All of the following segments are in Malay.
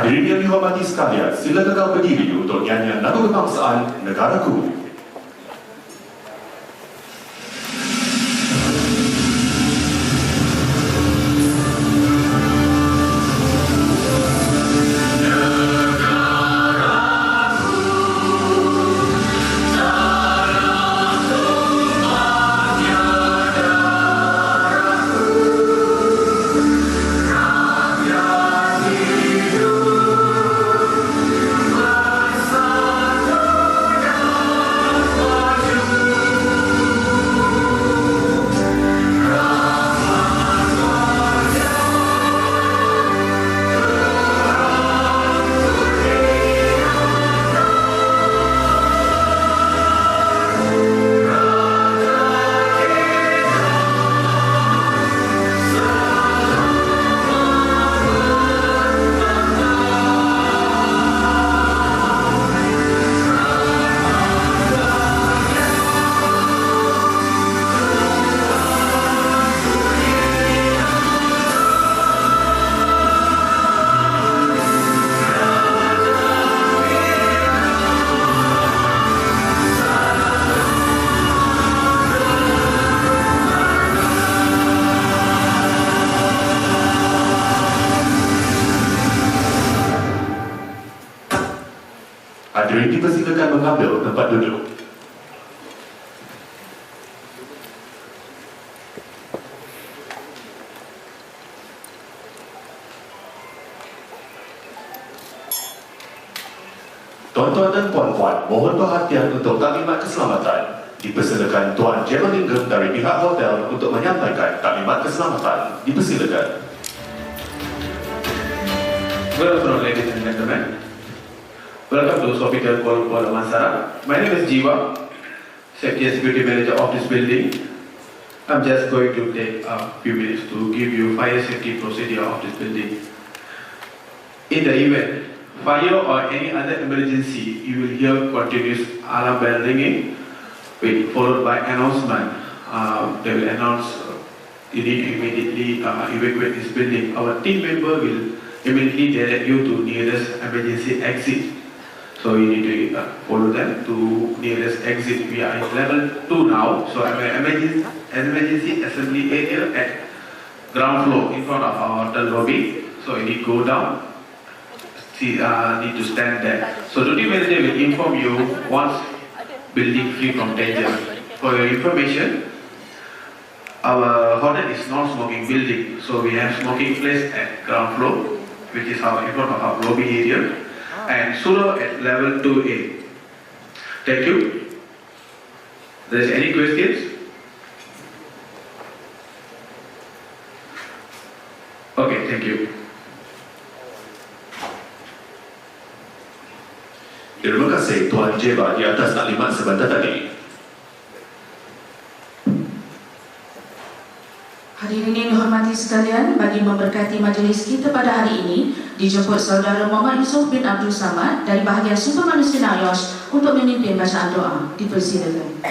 Hadirin yang dihormati sekalian, sila kekal berdiri untuk nyanyian lagu kebangsaan Negaraku. Hadirin dipersilakan mengambil tempat duduk. Tuan-tuan dan puan-puan, mohon perhatian untuk taklimat keselamatan. Dipersilakan Tuan Jerolingham dari pihak hotel untuk menyampaikan taklimat keselamatan. Dipersilakan. Good afternoon, ladies and gentlemen. Welcome to Sofitel Kuala Lumpur Damansara. My name is Jiwa, Safety and Security Manager of this building. I'm just going to take a few minutes to give you fire safety procedure of this building. In the event, fire or any other emergency, you will hear continuous alarm bell ringing, followed by announcement. They will announce you need to immediately evacuate this building. Our team member will immediately direct you to nearest emergency exit. So you need to follow them to nearest exit. We are in level 2 now. So emergency assembly area at ground floor in front of our hotel lobby. So you need to go down. Need to stand there. So duty manager will inform you once building free from danger. For your information, our hotel is non-smoking building. So we have smoking place at ground floor, which is in front of our lobby area, and solo at level 2A. Thank you. There is any questions? Okay, thank you. Terima kasih Tuan Jeba di atas taklimat sebentar tadi. Hadirin yang dihormati sekalian, bagi memberkati majlis kita pada hari ini, dijemput Saudara Muhammad Yusof bin Abdul Samad dari bahagian Sumber Manusia NAYOS untuk memimpin bacaan doa. Dipersilakan.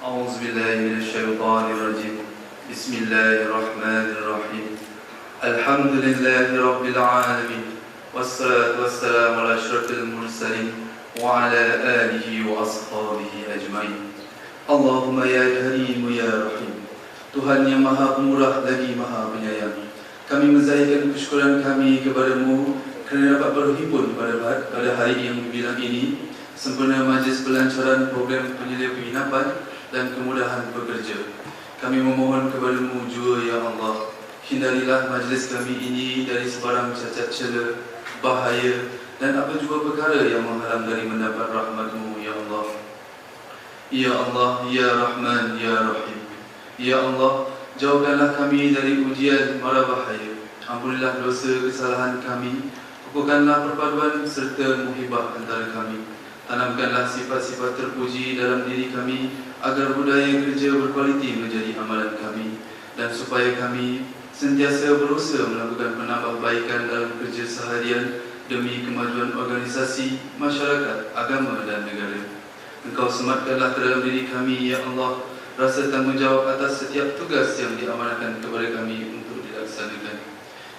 A'udzubillahiminasyaitanirrajim. Bismillahirrahmanirrahim. Alhamdulillahi rabbil alamin. Wassalatu wassalamu ala asyrafil mursalin wa ala alihi wa ashabihi ajmain. Allahumma ya karim ya rahim. Tuhan yang maha pemurah lagi maha penyayang, kami menzahirkan kesyukuran kami kepadamu kerana dapat berhimpun pada hari yang gemilang ini, sempurna majlis pelancaran program penyedia penginapan dan kemudahan bekerja. Kami memohon kepadamu jua ya Allah, hindarilah majlis kami ini dari sebarang cacat cela, bahaya dan apa juga perkara yang menghalang dari mendapat rahmat-Mu ya Allah. Ya Allah, Ya Rahman, Ya Rahim. Ya Allah, jauhkanlah kami dari ujian mara bahaya. Ampunilah dosa kesalahan kami. Kukuhkanlah perpaduan serta muhibah antara kami. Tanamkanlah sifat-sifat terpuji dalam diri kami agar budaya kerja berkualiti menjadi amalan kami, dan supaya kami sentiasa berusaha melakukan penambahbaikan dalam kerja seharian demi kemajuan organisasi, masyarakat, agama dan negara. Engkau sematkanlah ke dalam diri kami, Ya Allah, rasa tanggungjawab atas setiap tugas yang diamanahkan kepada kami untuk dilaksanakan.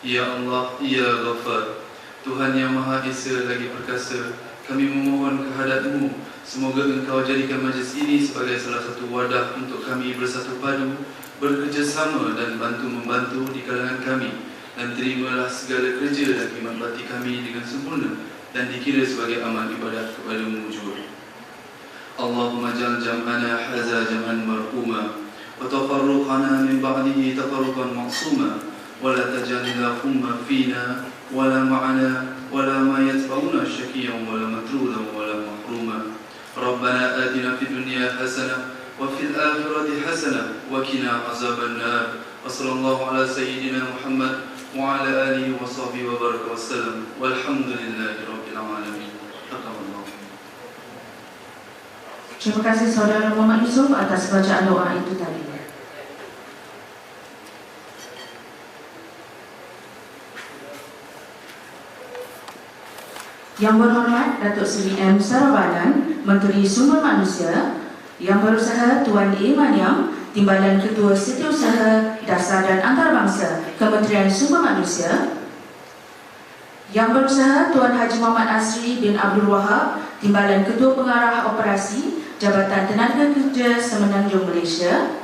Ya Allah, Ya Ghafar, Tuhan yang Maha Esa lagi Perkasa, kami memohon kehadrat-Mu, semoga Engkau jadikan majlis ini sebagai salah satu wadah untuk kami bersatu padu, bekerjasama dan bantu-membantu di kalangan kami, dan terimalah segala kerja dan khidmat bakti kami dengan sempurna dan dikira sebagai amal ibadat kepada-Mu jua. Allahumma ja'al jam'ana haza jam'an marhuma wa tafarruqana min ba'dihi tafarruqan ma'suma wa la taj'alna umma fina wa la ma'ana wa la ma yatba'una syakiyan wa la matrudan wa la mahruma. Rabbana atina fid dunya hasanah wa fil akhirati hasanah wa qina azaban nar. Wa sallallahu ala sayyidina Muhammad wa ala alihi wa sahbihi wa baraka wa sallam. Walhamdulillahi rabbil alamin. Terima kasih Saudara Muhammad Yusof atas bacaan doa itu tadi. Yang berhormat Datuk Seri M. Sarabanan, Menteri Sumber Manusia. Yang berusaha Tuan E. Maniam, Timbalan Ketua Setiausaha Dasar dan Antarabangsa, Kementerian Sumber Manusia. Yang berusaha Tuan Haji Muhammad Asri bin Abdul Wahab, Timbalan Ketua Pengarah Operasi Jabatan Tenaga Kerja Semenanjung Malaysia.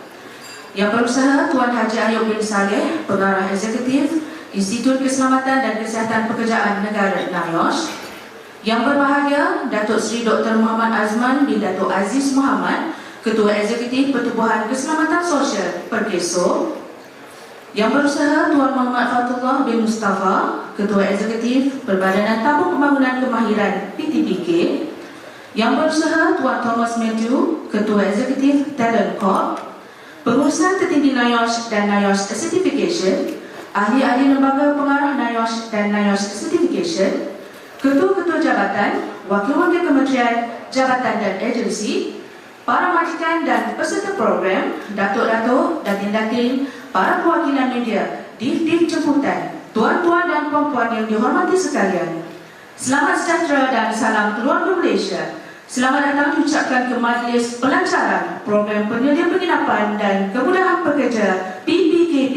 Yang berusaha Tuan Haji Ayub bin Saleh, Pengarah Eksekutif Institut Keselamatan dan Kesihatan Pekerjaan Negara NIOSH. Yang berbahagia Datuk Seri Dr. Muhammad Azman bin Datuk Aziz Muhammad, Ketua Eksekutif Pertubuhan Keselamatan Sosial Perkeso. Yang berusaha Tuan Muhammad Fatullah bin Mustafa, Ketua Eksekutif Perbadanan Tabung Pembangunan Kemahiran PTPK. Yang berusaha Tuan Thomas Matthew, Ketua Eksekutif Talent Corp. Pengurusan tertinggi NIOSH dan NIOSH Certification, ahli-ahli lembaga pengarah NIOSH dan NIOSH Certification, ketua-ketua jabatan, wakil-wakil kementerian, jabatan dan agensi, para majikan dan peserta program, datuk-datuk, datin-datin, para perwakilan media, div-div jemputan, tuan-tuan dan puan-puan yang dihormati sekalian. Selamat sejahtera dan salam keluarga Malaysia. Selamat datang diucapkan ke Majlis Pelancaran Program Penyedia Penginapan dan Kemudahan Pekerja PPKP.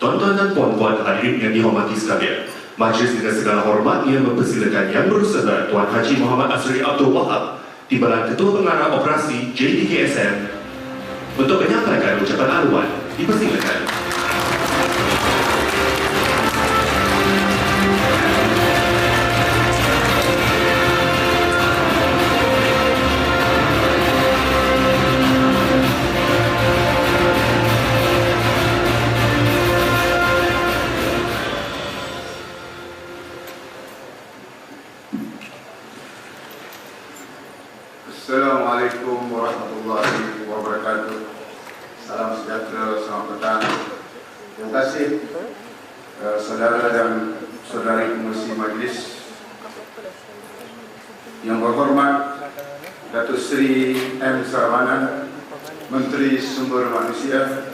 Tuan-tuan dan puan-puan hadirin yang dihormati sekalian, majlis dengan segala hormat ia mempersilakan Yang Berusaha Tuan Haji Muhammad Asri Abdul Wahab, Timbalan Ketua Pengarah Operasi JTKSM, untuk menyampaikan ucapan aluan. Dipersilakan. Assalamualaikum warahmatullahi wabarakatuh. Salam sejahtera, selamat petang. Terima kasih saudara dan saudari pengurusi majlis. Yang berhormat Datuk Seri M. Sarabanan, Menteri Sumber Manusia.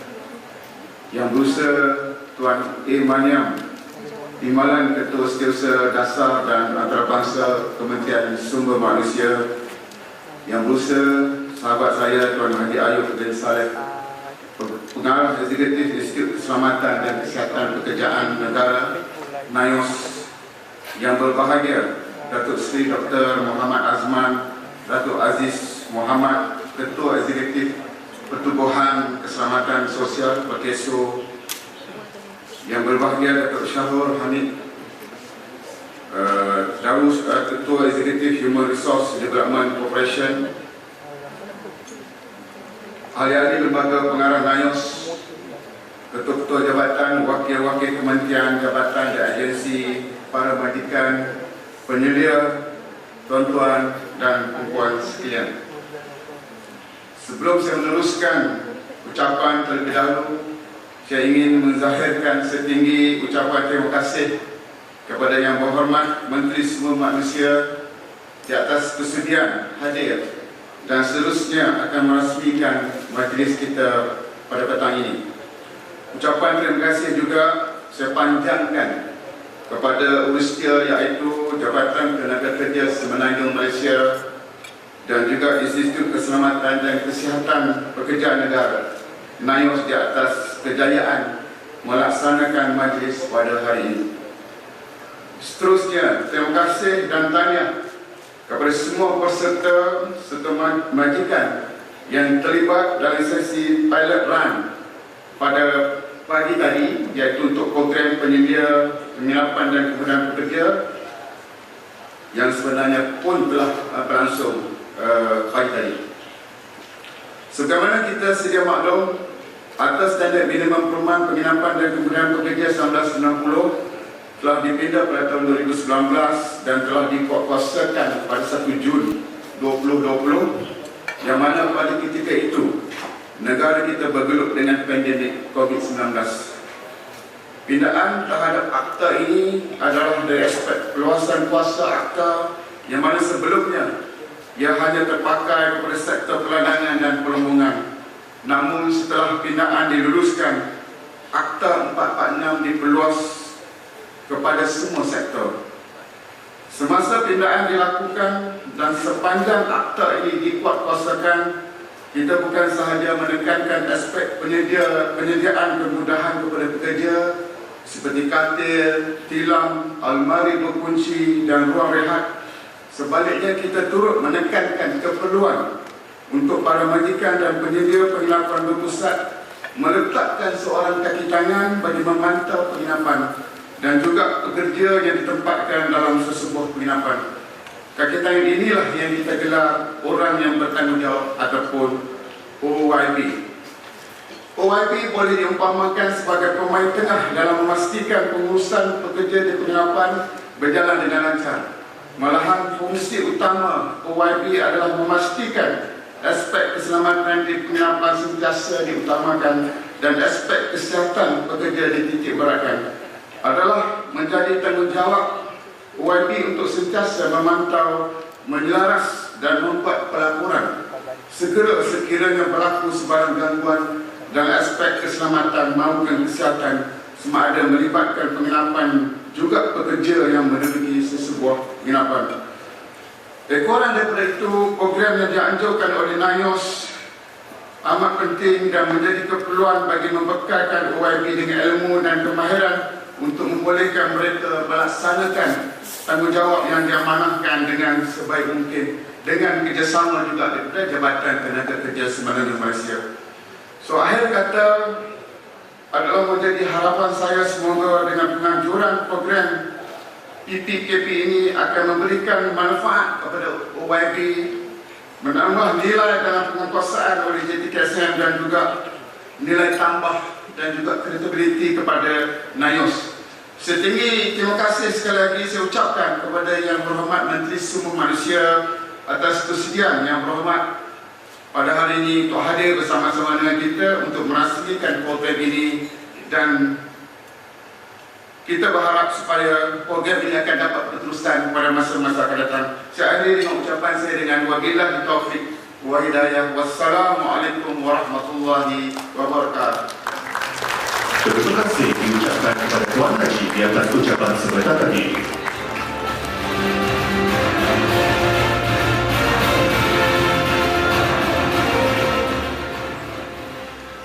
Yang berusaha Tuan E. Maniam, Timbalan Ketua Setiausaha Dasar dan Antarabangsa Kementerian Sumber Manusia. Yang berusaha sahabat saya Tuan Haji Ayub bin Saleh, Pengarah Eksekutif Institut Keselamatan dan Kesihatan Pekerjaan Negara NIOSH. Yang berbahagia Datuk Seri Dr. Muhammad Azman, Datuk Aziz Muhammad, Ketua Eksekutif Pertubuhan Keselamatan Sosial Perkeso. Yang berbahagia Datuk Syahur Hamid Darus, Ketua Eksekutif Human Resource Development Corporation. Ahli-ahli lembaga pengarah NIOSH, ketua-ketua jabatan, wakil-wakil kementerian, jabatan dan agensi, para majikan, penyelia, tuan-tuan dan puan sekalian. Sebelum saya meneruskan ucapan terlebih dahulu, saya ingin menzahirkan setinggi ucapan terima kasih kepada Yang Berhormat Menteri Sumber Manusia di atas kesediaan hadir dan seterusnya akan merasmikan majlis kita pada petang ini. Ucapan terima kasih juga saya panjangkan kepada urustia iaitu Jabatan Tenaga Kerja Semenanjung Malaysia dan juga Institut Keselamatan dan Kesihatan Pekerja Negara NIOS di atas kejayaan melaksanakan majlis pada hari ini. Seterusnya, terima kasih dan tahniah kepada semua peserta serta majikan yang terlibat dalam sesi pilot run pada pagi tadi, iaitu untuk program penyedia penginapan dan kemudahan pekerja yang sebenarnya pun telah berlangsung pagi tadi. Sebagaimana kita sedia maklum, atas standard minimum perumahan penginapan dan kemudahan pekerja 1990 telah dipindah pada tahun 2019 dan telah dikuatkuasakan pada 1 Jun 2020, yang mana pada ketika itu negara kita bergelut dengan pandemik COVID-19. Pindaan terhadap akta ini adalah dari aspek perluasan kuasa akta, yang mana sebelumnya ia hanya terpakai kepada sektor peladangan dan perhubungan. Namun setelah pindaan diluluskan, Akta 446 diperluas kepada semua sektor. Semasa pindaan dilakukan dan sepanjang akta ini dikuatkuasakan, kita bukan sahaja menekankan aspek penyediaan kemudahan kepada pekerja seperti katil, tilam, almari berkunci dan ruang rehat. Sebaliknya, kita turut menekankan keperluan untuk para majikan dan penyedia penginapan berpusat meletakkan seorang kaki tangan bagi memantau penginapan dan juga pekerja yang ditempatkan dalam sesebuah penginapan. Kaki tangan inilah yang kita gelar orang yang bertanggungjawab ataupun OYB. OYB boleh diumpamakan sebagai pemain tengah dalam memastikan pengurusan pekerja di penginapan berjalan dengan lancar. Malahan fungsi utama OYB adalah memastikan aspek keselamatan di penginapan sentiasa diutamakan dan aspek kesihatan pekerja dititik beratkan. Adalah menjadi tanggungjawab OYB untuk sentiasa memantau, menyelaras dan membuat pelaporan segera sekiranya berlaku sebarang gangguan dan aspek keselamatan maupun kesihatan sama ada melibatkan penginapan juga pekerja yang menduduki sesebuah penginapan. Ekoran daripada itu, program yang dianjurkan oleh NIOS amat penting dan menjadi keperluan bagi membekalkan OYB dengan ilmu dan kemahiran untuk membolehkan mereka melaksanakan tanggungjawab yang diamanahkan dengan sebaik mungkin dengan kerjasama juga daripada Jabatan Tenaga Kerja Sembilan Malaysia. So, akhir kata adalah menjadi harapan saya semoga dengan penganjuran program PPKP ini akan memberikan manfaat kepada OYB, menambah nilai dalam penguasaan oleh JTKSM dan juga nilai tambah dan juga kredibiliti kepada NIOS. Setinggi terima kasih sekali lagi saya ucapkan kepada Yang Berhormat Menteri Sumber Manusia atas kesediaan Yang Berhormat pada hari ini untuk hadir bersama-sama dengan kita untuk merasmikan program ini, dan kita berharap supaya program ini akan dapat berterusan pada masa-masa akan datang. Saya akhiri dengan ucapan saya dengan wabillahi taufiq wa hidayah. Wassalamualaikum warahmatullahi wabarakatuh. Terima kasih diucapkan kepada Tuan Haji di atas ucapan sebentar tadi.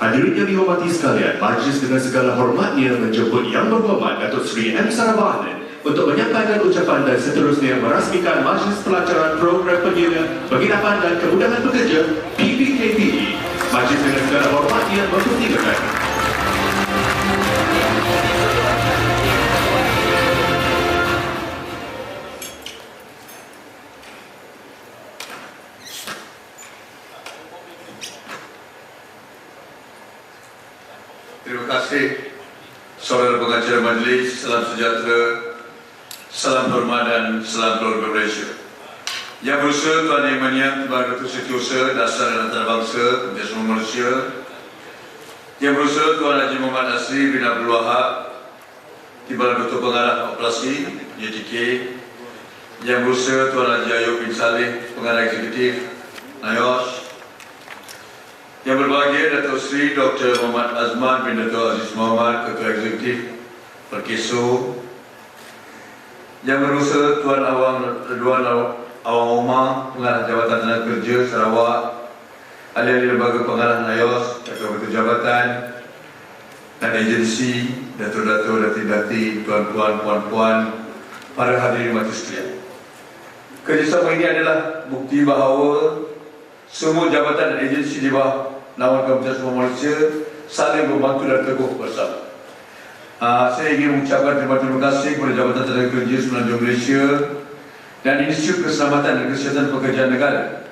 Hadirin yang dihormati sekalian, majlis dengan segala hormatnya menjemput Yang Berhormat Datuk Seri M. Saravanan untuk menyampaikan ucapan dan seterusnya merasmikan Majlis Pelancaran Program Penyedia Penginapan dan Kemudahan Pekerja PPKPE. Majlis dengan segala hormatnya mempertimbangkan. Terima kasih saudara pengacara majlis, salam sejahtera, salam hormat dan salam keluarga Malaysia. Yang berusaha Tuan Yang Mania, Tuan Datuk Setiausaha Dasar dan Antarabangsa Menteri Sumber Manusia. Yang berusaha Tuan Haji Muhammad Nasri bin Abdul Wahab, Timbalan Ketua Pengarah Operasi JTK. Yang berusaha Tuan Haji Ayub bin Saleh, Pengarah Eksekutif NIOS. Yang berbahagia Datuk Seri Dr. Muhammad Azman bin Datuk Aziz Muhammad, Ketua Eksekutif Perkeso. Yang berusaha Tuan Awang Ridwan Awang Oma, Pengarah Jabatan Tenaga Kerja Sarawak, ahli-ahli lembaga pengarah NAIOS, ketua-ketua jabatan dan agensi, datuk-datuk, datin-datin, tuan-tuan, puan-puan, para hadirin majlis sekalian. Kerjasama ini adalah bukti bahawa semua jabatan dan agensi di bawah naungan Kementerian Sumber Malaysia saling membantu dan teguh bersama. Saya ingin mengucapkan terima kasih kepada Jabatan Tenaga Kerja Semenanjung Malaysia dan Institut Keselamatan dan Kesihatan Pekerjaan Negara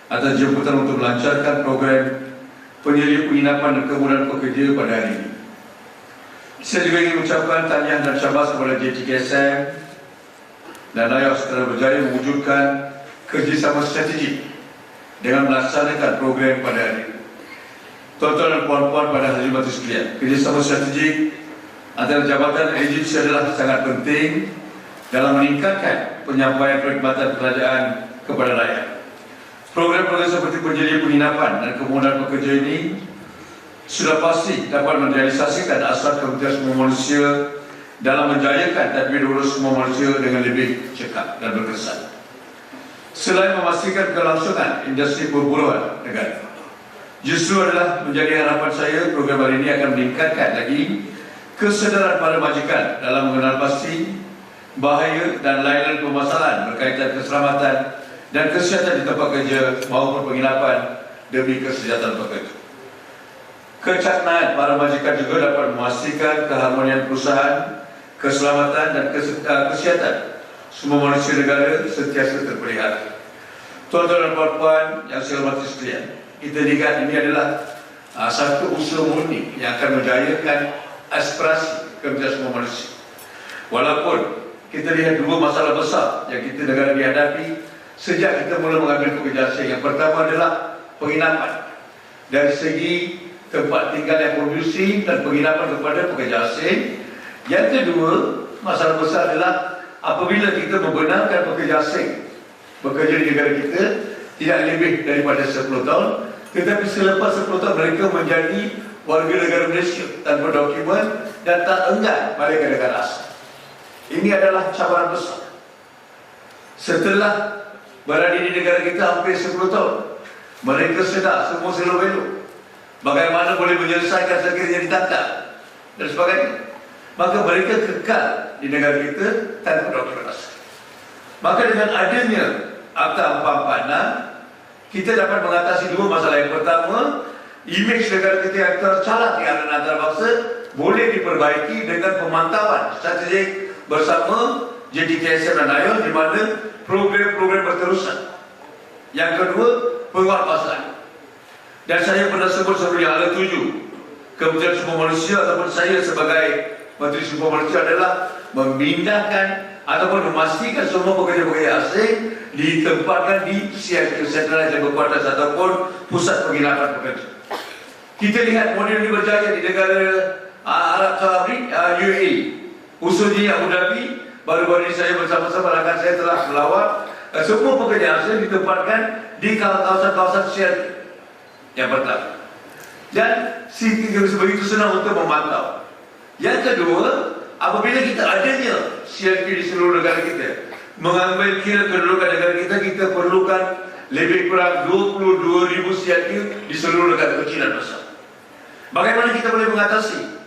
atas jemputan untuk melancarkan program penyelia penginapan dan kemudahan pekerja pada hari ini. Saya juga ingin mengucapkan tahniah dan syabas kepada JTKSM dan NAIOS telah berjaya mewujudkan kerjasama strategik dengan melaksanakan program pada hari ini. Tuan-tuan dan puan-puan pada hadirin majlis sekalian, kerjasama strategik antara jabatan dan agensi adalah sangat penting dalam meningkatkan penyampaian perkhidmatan kerajaan kepada rakyat. Program-program seperti penyelia penginapan dan kemudahan pekerja ini sudah pasti dapat merealisasikan asas Kementerian Sumber Malaysia dalam menjayakan tadbir urus sumber Malaysia dengan lebih cekap dan berkesan. Selain memastikan kelangsungan industri perburuan negara, justru adalah menjadi harapan saya program hari ini akan meningkatkan lagi kesedaran para majikan dalam mengenal pasti bahaya dan layanan permasalahan berkaitan keselamatan dan kesihatan di tempat kerja maupun penginapan demi kesejahteraan pekerja. Kecaknaan para majikan juga dapat memastikan keharmonian perusahaan, keselamatan dan kesihatan semua manusia negara sentiasa terpelihara. Tuan-tuan dan puan-puan yang saya hormati sekalian, kita lihat ini adalah satu usaha murni yang akan menjayakan aspirasi Kementerian Sumber Malaysia. Walaupun kita lihat dua masalah besar yang kita negara dihadapi sejak kita mula mengambil pekerja asing. Yang pertama adalah penginapan dari segi tempat tinggal yang kondusif dan penginapan kepada pekerja asing. Yang kedua, masalah besar adalah apabila kita membenarkan pekerja asing bekerja di negara kita tidak lebih daripada 10 tahun, tetapi selepas 10 tahun mereka menjadi warga negara Malaysia tanpa dokumen dan tak enggan balik ke negara asal. Ini adalah cabaran besar. Setelah berada di negara kita hampir 10 tahun, mereka sedar semua selo-belo bagaimana boleh menyelesaikan sekiranya ditangkap dan sebagainya. Maka mereka kekal di negara kita tanpa dokumen asal. Maka dengan adanya Akta 446, kita dapat mengatasi dua masalah. Yang pertama, imej negara kita yang tercalat di arena antarabangsa boleh diperbaiki dengan pemantauan strategik bersama JTKSM dan NAIOS di mana program-program berterusan. Yang kedua, penguatkuasaan. Dan saya pernah sebut sebagai ala 7, Kementerian Sumber Malaysia ataupun saya sebagai Menteri Sumber Malaysia adalah memindahkan ataupun memastikan semua pekerja-pekerja asing ditempatkan di CIQ, Central Headquarters ataupun pusat penginapan pekerja. Kita lihat model ini berjaya di negara Arab Saudi, UAE, khususnya Abu Dhabi. Baru-baru ini saya bersama-sama rakan saya telah melawat semua pekerja asing ditempatkan di kawasan-kawasan CIQ yang pertama. Dan begitu senang untuk memantau. Yang kedua, apabila kita adanya CIQ di seluruh negara kita, mengambil kira kedudukan negara kita, kita perlukan lebih kurang 22,000 CIQ di seluruh negara kecil dan besar. Bagaimana kita boleh mengatasi?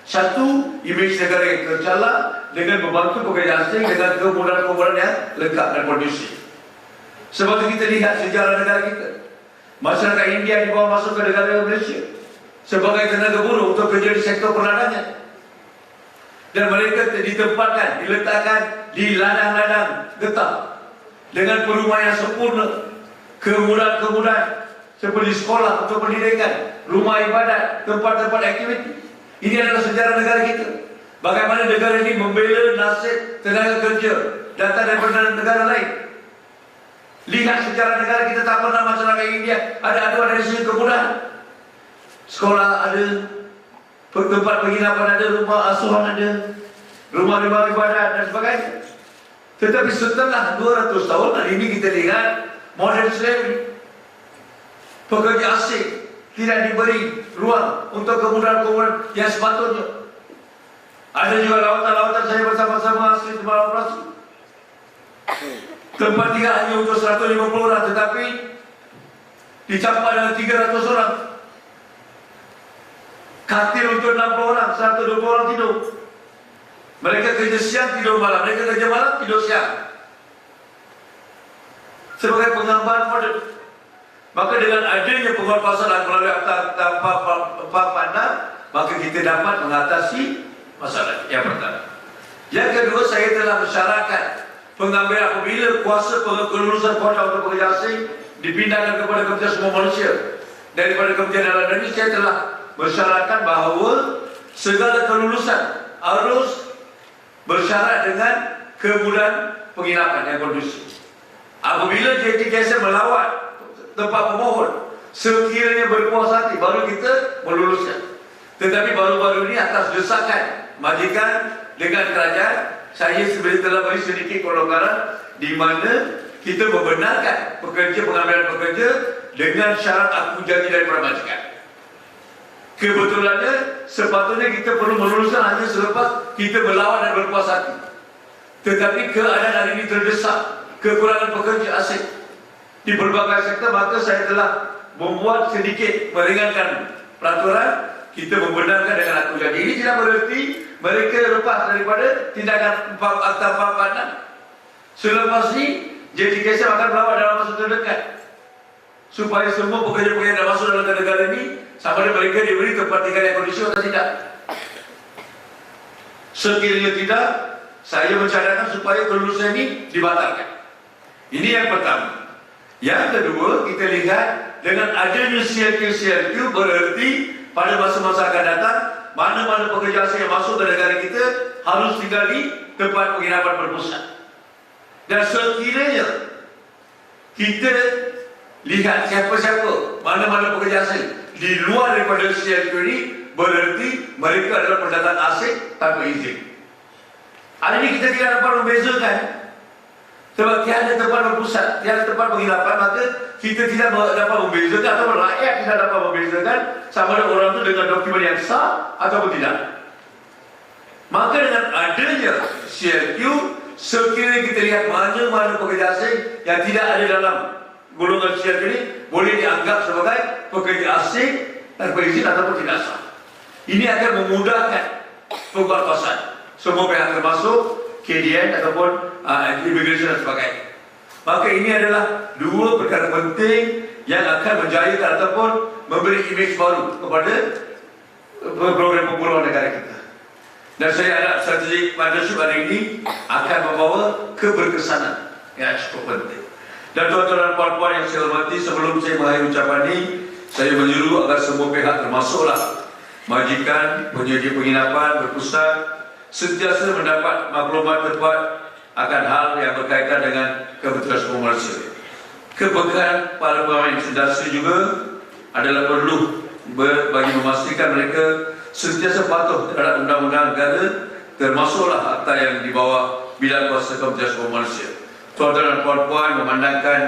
Satu, imej negara yang tercela dengan membantu pekerja asing dengan kemudahan-kemudahan yang lengkap dan kondusif. Sebab itu kita lihat sejarah negara kita. Masyarakat India dibawa masuk ke negara Malaysia sebagai tenaga buruh untuk kerja di sektor perdagangan. Dan mereka ditempatkan, diletakkan di ladang-ladang getah dengan perumahan yang sempurna, kemudahan-kemudahan seperti sekolah untuk pendidikan, rumah ibadat, tempat-tempat aktiviti. Ini adalah sejarah negara kita. Bagaimana negara ini membela nasib tenaga kerja datang daripada negara lain. Lihat sejarah negara kita, tak pernah masyarakat India ada aduan dari segi kemudahan. Sekolah ada, tempat penginapan ada, rumah asuhan ada, rumah-rumah ibadat dan sebagainya. Tetapi setelah 200 tahun hari ini kita lihat modern slavery. Pekerja asing tidak diberi ruang untuk kemudahan-kemudahan yang sepatutnya. Ada juga lautan-lautan saya bersama-sama asli Timur Operasi. Tempat tinggal hanya untuk 150 orang, tetapi dicapai dengan 300 orang. Katil untuk 60 orang, 120 orang tidur. Mereka kerja siang, tidur malam. Mereka kerja malam, tidur siang. Sebagai pengambaran model. Maka dengan adanya penguatkuasaan melalui Akta 46, maka kita dapat mengatasi masalah. Yang pertama. Yang kedua, saya telah mensyaratkan pengambilan apabila kuasa kelulusan kuota untuk pekerja asing dipindahkan kepada Kementerian Sumber Manusia daripada Kementerian Dalam Negeri, saya telah mensyaratkan bahawa segala kelulusan harus bersyarat dengan kemudahan penginapan yang kondusif. Apabila JTKSN melawat tempat pemohon, sekiranya berpuas hati, baru kita meluluskan. Tetapi baru-baru ini atas desakan majikan dengan kerajaan, saya sebenarnya telah beri sedikit kelonggaran di mana kita membenarkan pengambilan pekerja dengan syarat aku janji daripada majikan. Kebetulannya sepatutnya kita perlu meluluskan hanya selepas kita melawat dan berpuas hati. Tetapi keadaan hari ini terdesak, kekurangan pekerja asing di berbagai sektor, maka saya telah membuat sedikit meringankan peraturan. Kita membenarkan dengan aku janji. Ini tidak berarti mereka lepas daripada tindakan Akta 46. Selepas ini JTKSN akan melawat dalam masa terdekat supaya semua pekerja-pekerja yang masuk dalam negara ini sama ada mereka diberi tempat tinggal yang kondisi atau tidak. Sekiranya tidak, saya mencadangkan supaya kelulusan ini dibatalkan. Ini yang pertama. Yang kedua, kita lihat dengan adanya CLQ berarti pada masa-masa akan datang, mana-mana pekerja asing yang masuk ke negara kita harus tinggal di tempat penginapan berpusat. Dan sekiranya kita lihat siapa-siapa, mana-mana pekerja asing di luar daripada CLQ ini, berarti mereka adalah pendatang asing tanpa izin. Hari ini kita tidak dapat membezakan. Sebab tiada tempat berpusat, tiada tempat penginapan, maka kita tidak dapat membezakan atau rakyat tidak dapat membezakan sama ada orang itu dengan dokumen yang sah ataupun tidak. Maka dengan adanya CLQ, sekiranya kita lihat mana-mana pekerja asing yang tidak ada dalam golongan CLQ ini boleh dianggap sebagai pekerja asing tanpa izin ataupun tidak sah. Ini akan memudahkan penguatkuasaan semua pihak termasuk KDN ataupun immigration dan sebagainya. Maka ini adalah dua perkara penting yang akan menjayakan ataupun memberi imej baru kepada program pemuluhan negara kita. Dan saya harap strategi partnership hari ini akan membawa keberkesanan yang cukup penting. Dan tuan-tuan dan puan-puan yang saya hormati, sebelum saya mengakhiri ucapan ini, saya menyuruh agar semua pihak termasuklah majikan, penyedia penginapan, berpusat, sentiasa mendapat maklumat tepat akan hal yang berkaitan dengan Kementerian Sumber Manusia. Kepekaan para pemain industri juga adalah perlu bagi memastikan mereka sentiasa patuh terhadap undang-undang negara, termasuklah akta yang di bawah bidang kuasa Kementerian Sumber Manusia. Tuan-tuan dan puan-puan, memandangkan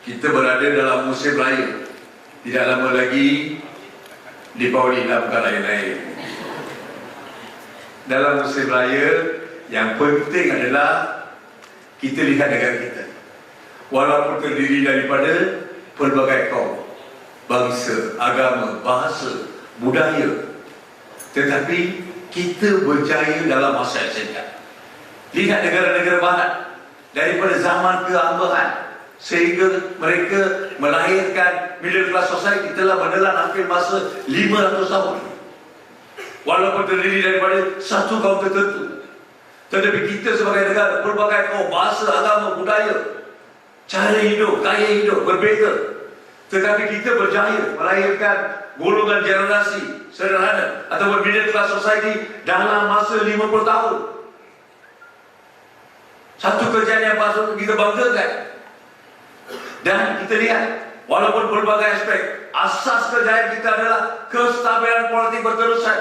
kita berada dalam musim raya, tidak lama lagi Deepawali, bukan lain-lain. Dalam musim raya, yang penting adalah kita lihat negara kita. Walaupun terdiri daripada pelbagai kaum, bangsa, agama, bahasa, budaya, tetapi kita berjaya dalam masa yang singkat. Lihat negara-negara barat, daripada zaman keambahan sehingga mereka melahirkan middle class society telah menelan hampir masa 500 tahun. Walaupun terdiri daripada satu kaum tertentu, tetapi kita sebagai negara, pelbagai kaum, bahasa, agama, budaya, cara hidup, gaya hidup berbeza, tetapi kita berjaya melahirkan golongan generasi sederhana ataupun middle class society dalam masa 50 tahun. Satu kerjaan yang patut kita banggakan. Dan kita lihat, walaupun berbagai aspek, asas kejayaan kita adalah kestabilan politik berterusan.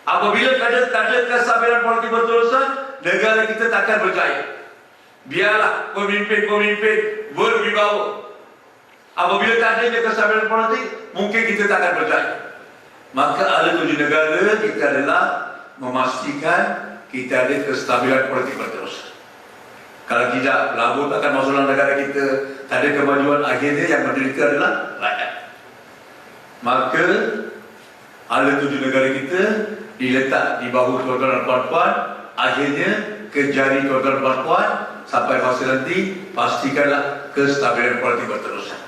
Apabila tak ada kestabilan politik berterusan, negara kita takkan berjaya. Biarlah pemimpin-pemimpin berwibawa. Apabila tak ada kestabilan politik, mungkin kita takkan berjaya. Maka ala tuju negara kita adalah memastikan kita ada kestabilan politik berterusan. Kalau tidak, labut akan masuk dalam negara kita. Tak ada kemajuan, akhirnya yang menderita adalah rakyat. Maka hala tuju negara kita diletak di bahu tuan-tuan dan puan-puan. Akhirnya ke jari tuan-tuan dan puan-puan. Sampai masa nanti, pastikanlah kestabilan politik berterusan.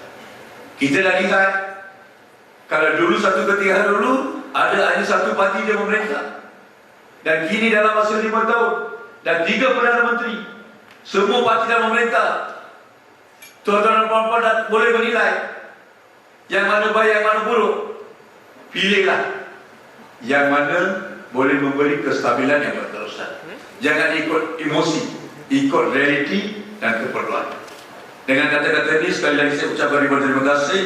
Kita dah lihat, kalau dulu satu ketika dulu ada hanya satu parti dia memerintah, dan kini dalam masa 5 tahun dan 3 Perdana Menteri, semua parti dah memerintah. Tuan-tuan dan puan-puan boleh menilai yang mana baik, yang mana buruk. Pilihlah yang mana boleh memberi kestabilan yang berterusan. Jangan ikut emosi, ikut realiti dan keperluan. Dengan kata-kata ini, sekali lagi saya ucapkan ribuan terima kasih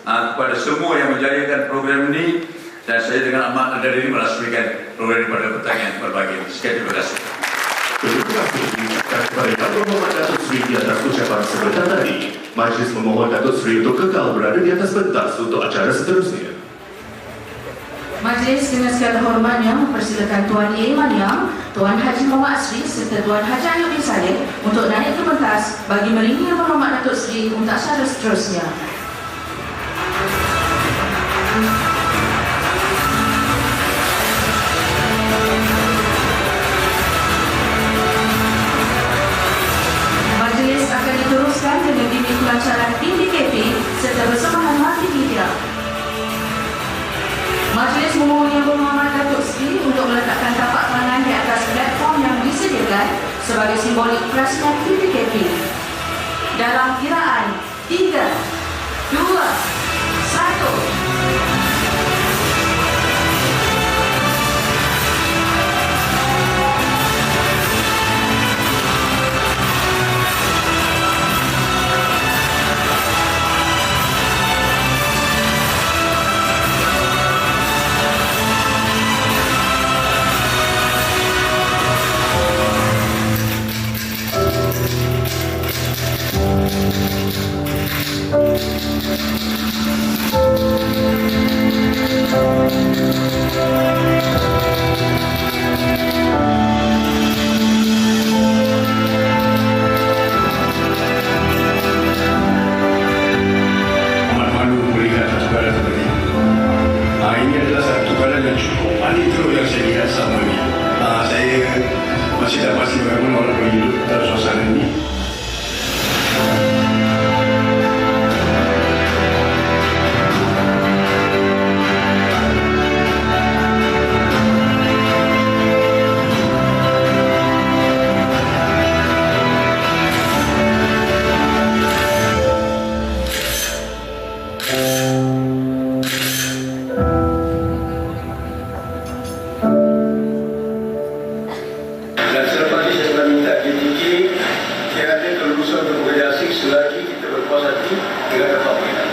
kepada semua yang menjayakan program ini, dan saya dengan amat rendah diri merasmikan program ini pada pertanyaan berbagai ini. Sekian, terima kasih. Terima kasih diucapkan kepada Yang Berhormat Datuk Seri di atas ucapan sebentar tadi. Majlis memohon Datuk Seri untuk kekal berada di atas pentas untuk acara seterusnya. Majlis dengan segala hormatnya mempersilakan Tuan A. Maniam, Tuan Haji Muhammad Asri serta Tuan Haji Ayub bin Saleh untuk naik ke pentas bagi meringgi Yang Berhormat Datuk Seri untuk acara seterusnya. Majlis akan diteruskan dengan bimbing pelancaran PDKP serta persembahan multimedia. Majlis memohon Yang Berhormat Datuk Seri untuk meletakkan tapak tangan di atas platform yang disediakan sebagai simbolik perasmian PDKP. Dalam kiraan 3, 2, 1. Ini adalah satu badan yang cukup. Itu yang saya lihat selama ini. Saya masih tak pasti bagaimana orang berhidup dalam suasana ini. Dan selepas ini saya minta JTK tiada kelulusan untuk bekerja asing selagi kita berpuas hati dengan dapat mengenal.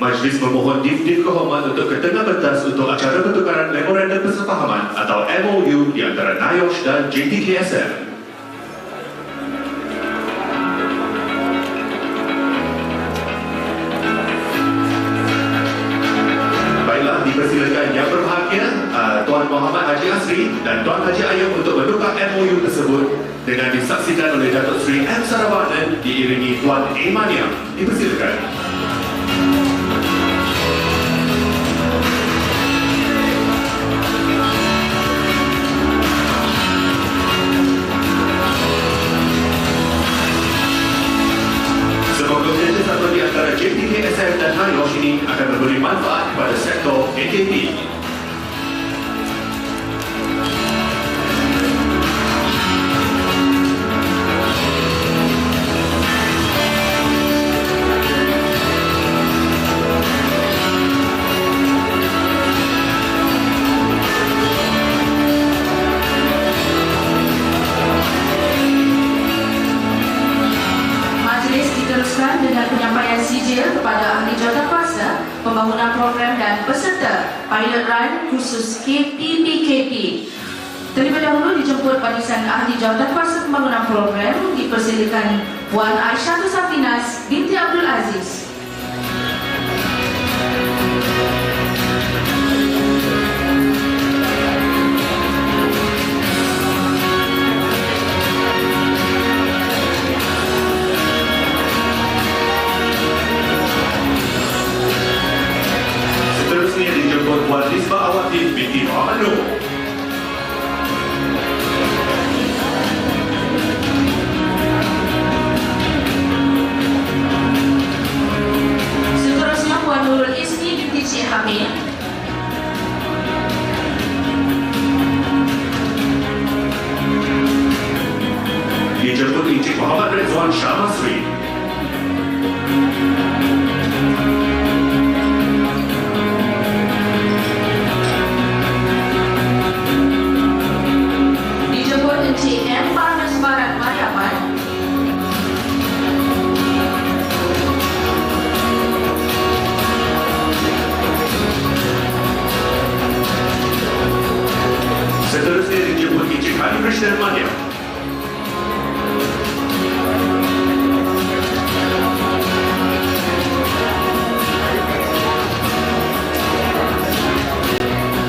Majlis memohon Div Kehormat untuk ke tengah pentas untuk acara pertukaran Memorandum Persefahaman atau MOU di antara NIOSH dan JTKSM. Baiklah, dipersilakan yang berbahagia Selanjutnya, Tuan Muhammad Haji Asri dan Tuan Haji Ayub untuk menukar MOU tersebut dengan disaksikan oleh Datuk Seri M. Saravanan diiringi Tuan A. Mania. Dipersilakan. Semoga kerjasama di antara JPKSM dan NIOSH ini akan memberi manfaat kepada sektor AKP. Dengan penyampaian sijil kepada ahli jawatankuasa pembangunan program dan peserta pilot run khusus KPPKP. Terlebih dahulu dijemput barisan ahli jawatankuasa pembangunan program, dipersilakan Puan Aisyah Safinas binti Abdul Aziz. Puan Nisbah Awati binti Muhammad Nur. Seterusnya Puan Nurul Isni binti Cik Hamid. Dijemput Encik Muhammad Rizwan Shah Masri. Seterusnya dijemput Encik Hari Krishna Mania.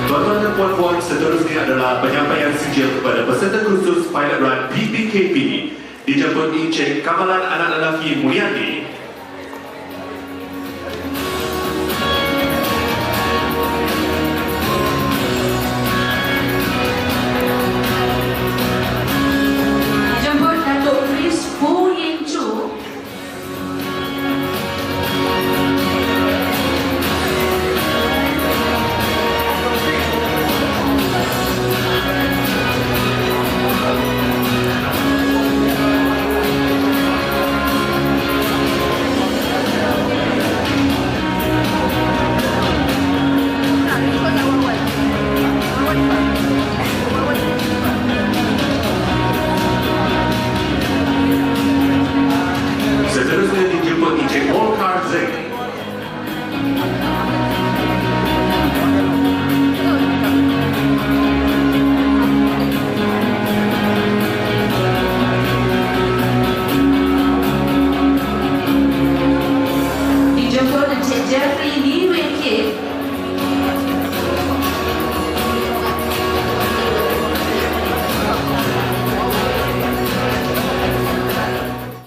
Tuan-tuan dan puan-puan, seterusnya adalah penyampaian sijil kepada peserta khusus pilot run PPKP. Dijemput Encik Kamalan Anak Lelaki Mulyani